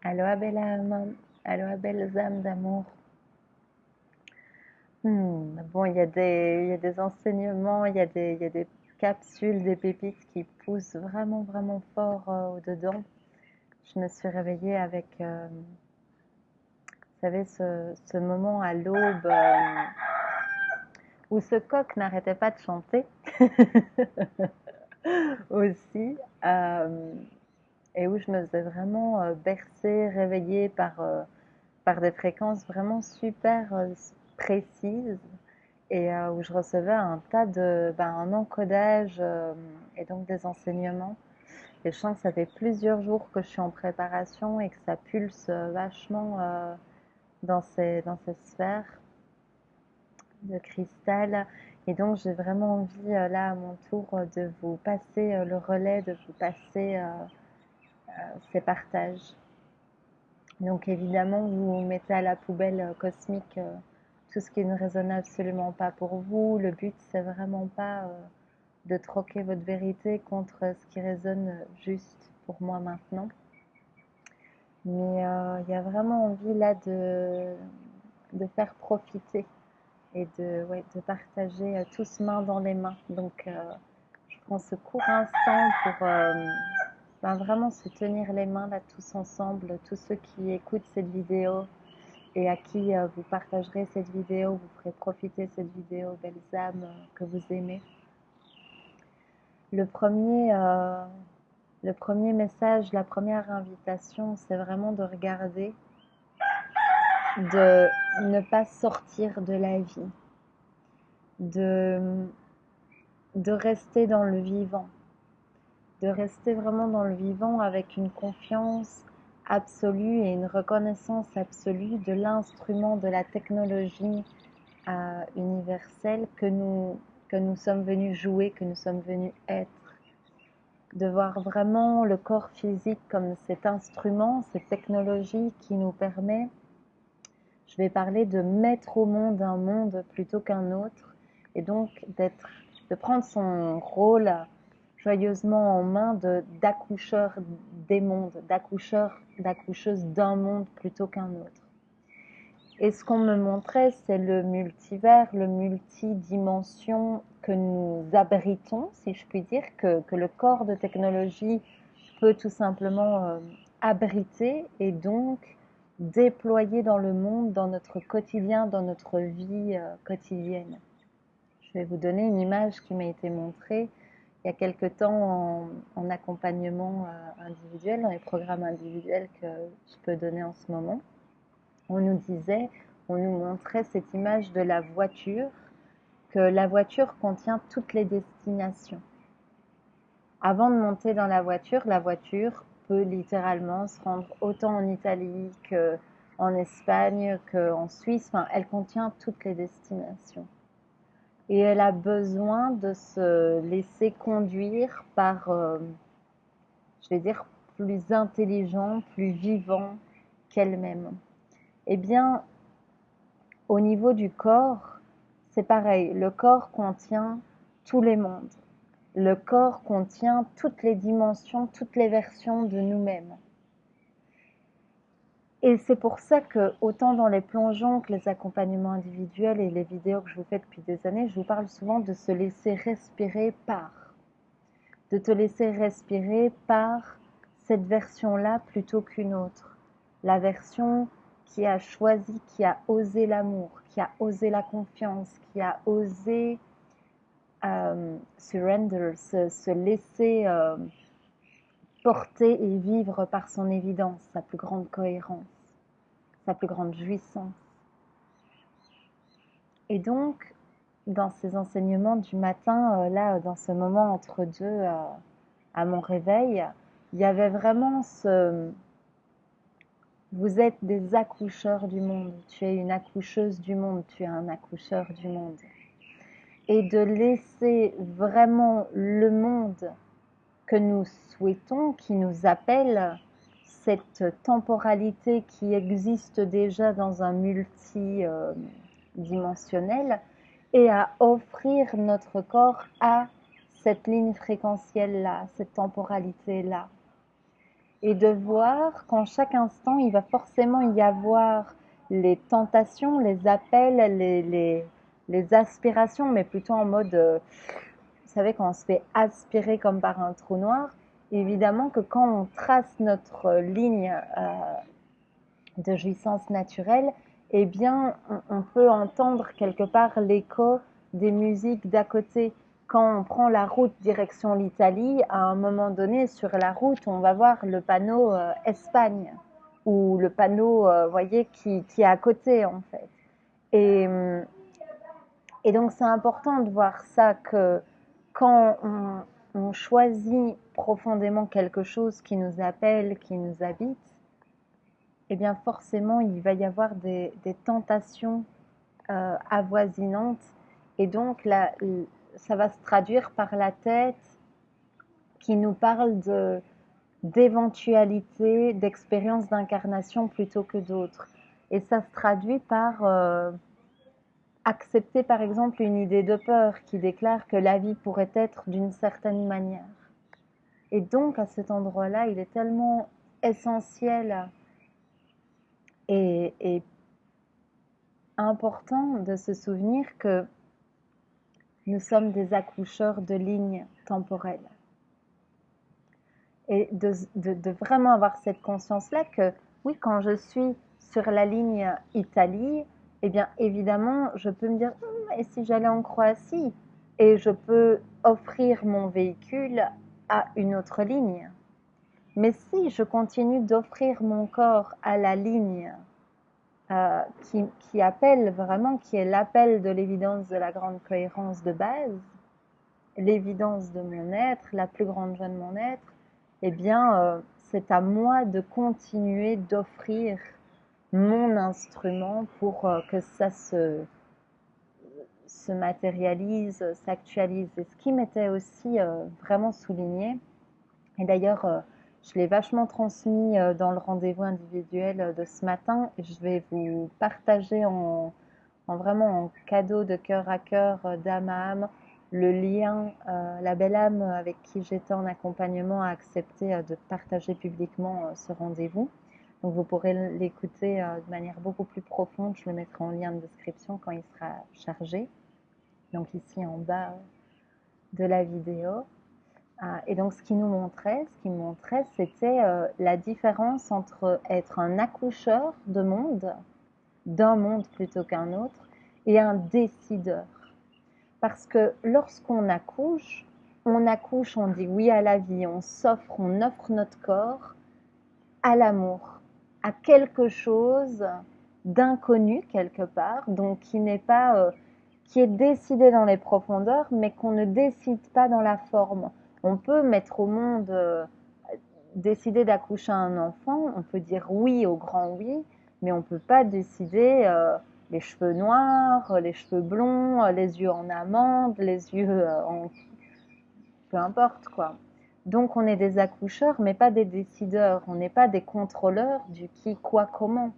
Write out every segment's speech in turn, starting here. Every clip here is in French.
Aloha belle âme, aloha belles âmes d'amour. Bon, il y a des enseignements, il y a des capsules, des pépites qui poussent vraiment, vraiment fort au-dedans. Je me suis réveillée avec, vous savez, ce moment à l'aube où ce coq n'arrêtait pas de chanter aussi, et où je me faisais vraiment bercer, réveiller par des fréquences vraiment super précises et où je recevais un tas un encodage et donc des enseignements. Et je sens que ça fait plusieurs jours que je suis en préparation et que ça pulse vachement dans ces sphères de cristal. Et donc j'ai vraiment envie là à mon tour de vous passer le relais, de vous passer ces partages. Donc évidemment, vous mettez à la poubelle cosmique tout ce qui ne résonne absolument pas pour vous. Le but, c'est vraiment pas de troquer votre vérité contre ce qui résonne juste pour moi maintenant. Mais il y a vraiment envie là de faire profiter et de partager tous main dans les mains. Donc je prends ce court instant pour vraiment se tenir les mains là tous ensemble, tous ceux qui écoutent cette vidéo et à qui vous partagerez cette vidéo, vous ferez profiter cette vidéo, belles âmes que vous aimez. Le premier, euh, le premier message, la première invitation, c'est vraiment de regarder, de ne pas sortir de la vie, de, de rester dans le vivant, de rester vraiment dans le vivant avec une confiance absolue et une reconnaissance absolue de l'instrument, de la technologie universelle que nous sommes venus jouer, que nous sommes venus être. De voir vraiment le corps physique comme cet instrument, cette technologie qui nous permet, je vais parler de mettre au monde un monde plutôt qu'un autre, et donc de prendre son rôle joyeusement en main d'accoucheur des mondes, d'accoucheuse d'un monde plutôt qu'un autre. Et ce qu'on me montrait, c'est le multivers, le multidimension que nous abritons, si je puis dire, que le corps de technologie peut tout simplement abriter et donc déployer dans le monde, dans notre quotidien, dans notre vie quotidienne. Je vais vous donner une image qui m'a été montrée il y a quelque temps en accompagnement individuel, dans les programmes individuels que je peux donner en ce moment. On nous montrait cette image de la voiture, que la voiture contient toutes les destinations. Avant de monter dans la voiture peut littéralement se rendre autant en Italie qu'en Espagne, qu'en Suisse. Enfin, elle contient toutes les destinations. Et elle a besoin de se laisser conduire par, je vais dire, plus intelligent, plus vivant qu'elle-même. Eh bien, au niveau du corps, c'est pareil. Le corps contient tous les mondes. Le corps contient toutes les dimensions, toutes les versions de nous-mêmes. Et c'est pour ça que, autant dans les plongeons que les accompagnements individuels et les vidéos que je vous fais depuis des années, je vous parle souvent de se laisser respirer par. De te laisser respirer par cette version-là plutôt qu'une autre. La version qui a choisi, qui a osé l'amour, qui a osé la confiance, qui a osé surrender, se laisser porter et vivre par son évidence, sa plus grande cohérence, sa plus grande jouissance. Et donc, dans ces enseignements du matin, là, dans ce moment entre deux, à mon réveil, il y avait vraiment vous êtes des accoucheurs du monde, tu es une accoucheuse du monde, tu es un accoucheur du monde. Et de laisser vraiment le monde que nous souhaitons, qui nous appelle, cette temporalité qui existe déjà dans un multidimensionnel, et à offrir notre corps à cette ligne fréquentielle-là, cette temporalité-là. et de voir qu'en chaque instant, il va forcément y avoir les tentations, les appels, les aspirations, mais plutôt en mode, vous savez, quand on se fait aspirer comme par un trou noir, évidemment que quand on trace notre ligne de jouissance naturelle, eh bien, on peut entendre quelque part l'écho des musiques d'à côté. Quand on prend la route direction l'Italie, à un moment donné, sur la route, on va voir le panneau Espagne ou le panneau, voyez, qui est à côté, en fait. Et, et donc, c'est important de voir ça, que quand on choisit profondément quelque chose qui nous appelle, qui nous habite, eh bien forcément, il va y avoir des tentations avoisinantes. Et donc, là, ça va se traduire par la tête qui nous parle d'éventualité, d'expérience d'incarnation plutôt que d'autres. Et ça se traduit par accepter, par exemple, une idée de peur qui déclare que la vie pourrait être d'une certaine manière. Et donc, à cet endroit-là, il est tellement essentiel et important de se souvenir que nous sommes des accoucheurs de lignes temporelles. Et de vraiment avoir cette conscience-là que, oui, quand je suis sur la ligne Italie, eh bien, évidemment, je peux me dire, et si j'allais en Croatie? Et je peux offrir mon véhicule à une autre ligne. Mais si je continue d'offrir mon corps à la ligne qui appelle vraiment, qui est l'appel de l'évidence de la grande cohérence de base, l'évidence de mon être, la plus grande joie de mon être, eh bien, c'est à moi de continuer d'offrir mon instrument pour que ça se matérialise, s'actualise. Et ce qui m'était aussi vraiment souligné, et d'ailleurs, je l'ai vachement transmis dans le rendez-vous individuel de ce matin, et je vais vous partager vraiment en cadeau de cœur à cœur, d'âme à âme, le lien, la belle âme avec qui j'étais en accompagnement a accepté de partager publiquement ce rendez-vous. Donc vous pourrez l'écouter de manière beaucoup plus profonde, je le mettrai en lien de description quand il sera chargé. Donc ici en bas de la vidéo. Et donc ce qu'il montrait, c'était la différence entre être un accoucheur de monde, d'un monde plutôt qu'un autre, et un décideur. Parce que lorsqu'on accouche, on dit oui à la vie, on s'offre, on offre notre corps à l'amour, à quelque chose d'inconnu quelque part, donc qui n'est pas, qui est décidé dans les profondeurs, mais qu'on ne décide pas dans la forme. On peut mettre au monde, décider d'accoucher un enfant, on peut dire oui au grand oui, mais on ne peut pas décider les cheveux noirs, les cheveux blonds, les yeux en amande, les yeux en... peu importe quoi. Donc on est des accoucheurs, mais pas des décideurs. On n'est pas des contrôleurs du qui, quoi, comment.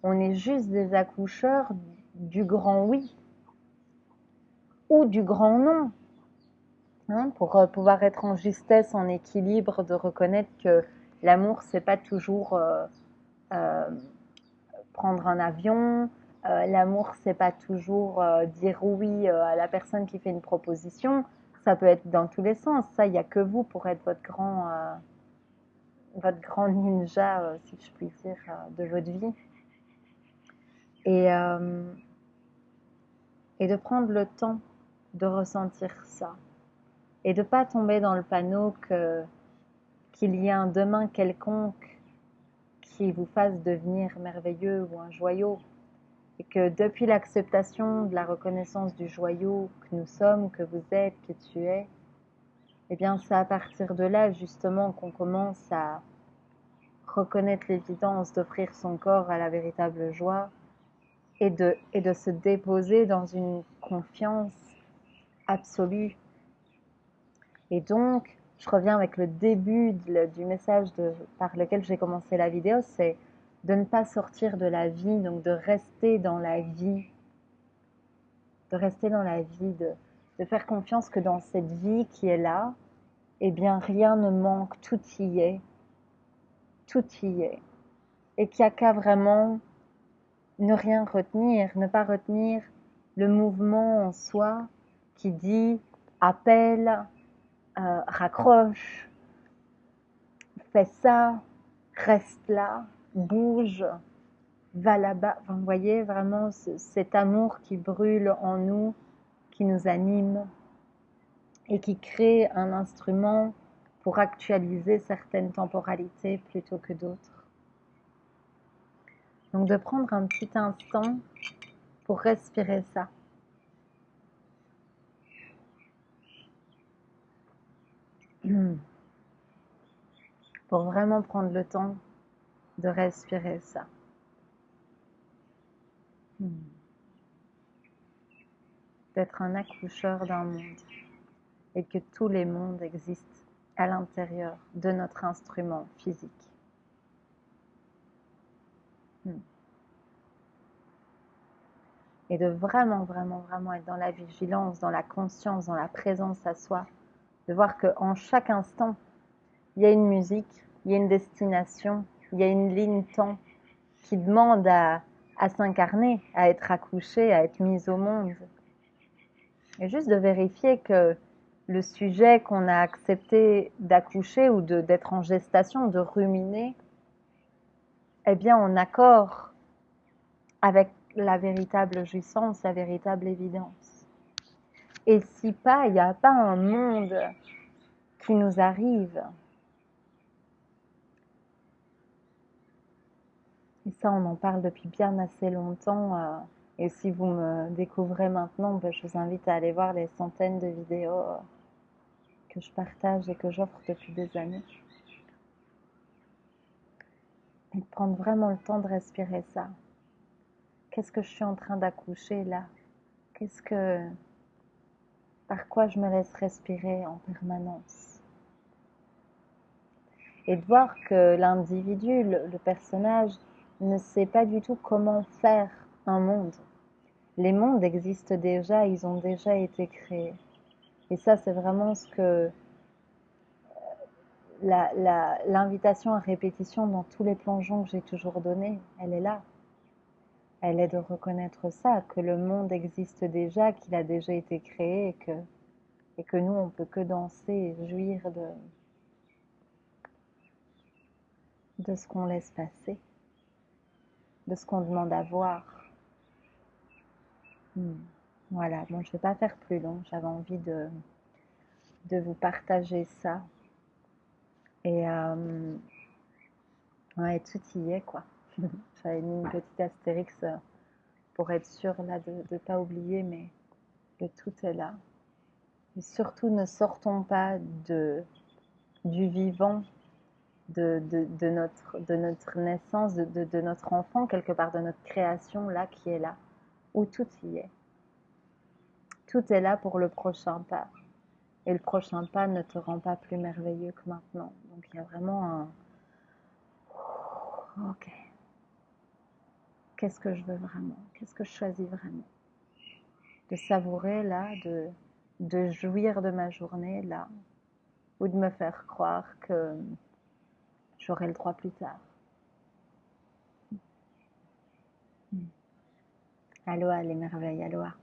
On est juste des accoucheurs du grand oui ou du grand non. Hein, pour pouvoir être en justesse, en équilibre, de reconnaître que l'amour, c'est pas toujours prendre un avion. L'amour, c'est pas toujours dire oui à la personne qui fait une proposition. Ça peut être dans tous les sens. Ça, il n'y a que vous pour être votre grand ninja, si je puis dire, de votre vie. Et de prendre le temps de ressentir ça. Et de ne pas tomber dans le panneau qu'il y ait un demain quelconque qui vous fasse devenir merveilleux ou un joyau. Et que depuis l'acceptation de la reconnaissance du joyau que nous sommes, que vous êtes, que tu es, eh bien c'est à partir de là justement qu'on commence à reconnaître l'évidence d'offrir son corps à la véritable joie et de se déposer dans une confiance absolue. Et donc, je reviens avec le début du message par lequel j'ai commencé la vidéo, c'est de ne pas sortir de la vie, donc de rester dans la vie, de faire confiance que dans cette vie qui est là, eh bien rien ne manque, tout y est. tout y est. Et qu'il n'y a qu'à vraiment ne rien retenir, ne pas retenir le mouvement en soi qui dit appelle, raccroche, fais ça, reste là, bouge, va là-bas. Enfin, vous voyez vraiment cet amour qui brûle en nous, qui nous anime et qui crée un instrument pour actualiser certaines temporalités plutôt que d'autres. Donc de prendre un petit instant pour respirer ça. Pour vraiment prendre le temps de respirer ça. D'être un accoucheur d'un monde et que tous les mondes existent à l'intérieur de notre instrument physique. Et de vraiment, vraiment, vraiment être dans la vigilance, dans la conscience, dans la présence à soi. De voir qu'en chaque instant, il y a une musique, il y a une destination, il y a une ligne temps qui demande à s'incarner, à être accouchée, à être mise au monde. Et juste de vérifier que le sujet qu'on a accepté d'accoucher ou d'être en gestation, de ruminer, est bien en accord avec la véritable jouissance, la véritable évidence. Et si pas, il n'y a pas un monde qui nous arrive. Et ça, on en parle depuis bien assez longtemps. Et si vous me découvrez maintenant, je vous invite à aller voir les centaines de vidéos que je partage et que j'offre depuis des années. Et de prendre vraiment le temps de respirer ça. Qu'est-ce que je suis en train d'accoucher là? Par quoi je me laisse respirer en permanence? Et de voir que l'individu, le personnage, ne sait pas du tout comment faire un monde. Les mondes existent déjà, ils ont déjà été créés. Et ça, c'est vraiment ce que l'invitation à répétition dans tous les plongeons que j'ai toujours donnés, elle est là. Elle est de reconnaître ça, que le monde existe déjà, qu'il a déjà été créé et que nous, on peut que danser et jouir de ce qu'on laisse passer, de ce qu'on demande à voir. Voilà, bon, je ne vais pas faire plus long, j'avais envie de vous partager ça. Et ouais, tout y est, quoi. J'avais mis une petite astérix pour être sûre là de ne pas oublier, mais le tout est là. Et surtout, ne sortons pas du vivant, de notre naissance, de notre enfant, quelque part, de notre création là qui est là, où tout y est. Tout est là pour le prochain pas. Et le prochain pas ne te rend pas plus merveilleux que maintenant. Donc il y a vraiment un... Ok. Qu'est-ce que je veux vraiment? Qu'est-ce que je choisis vraiment? De savourer là, de jouir de ma journée là, ou de me faire croire que j'aurai le droit plus tard. Aloha les merveilles, aloha.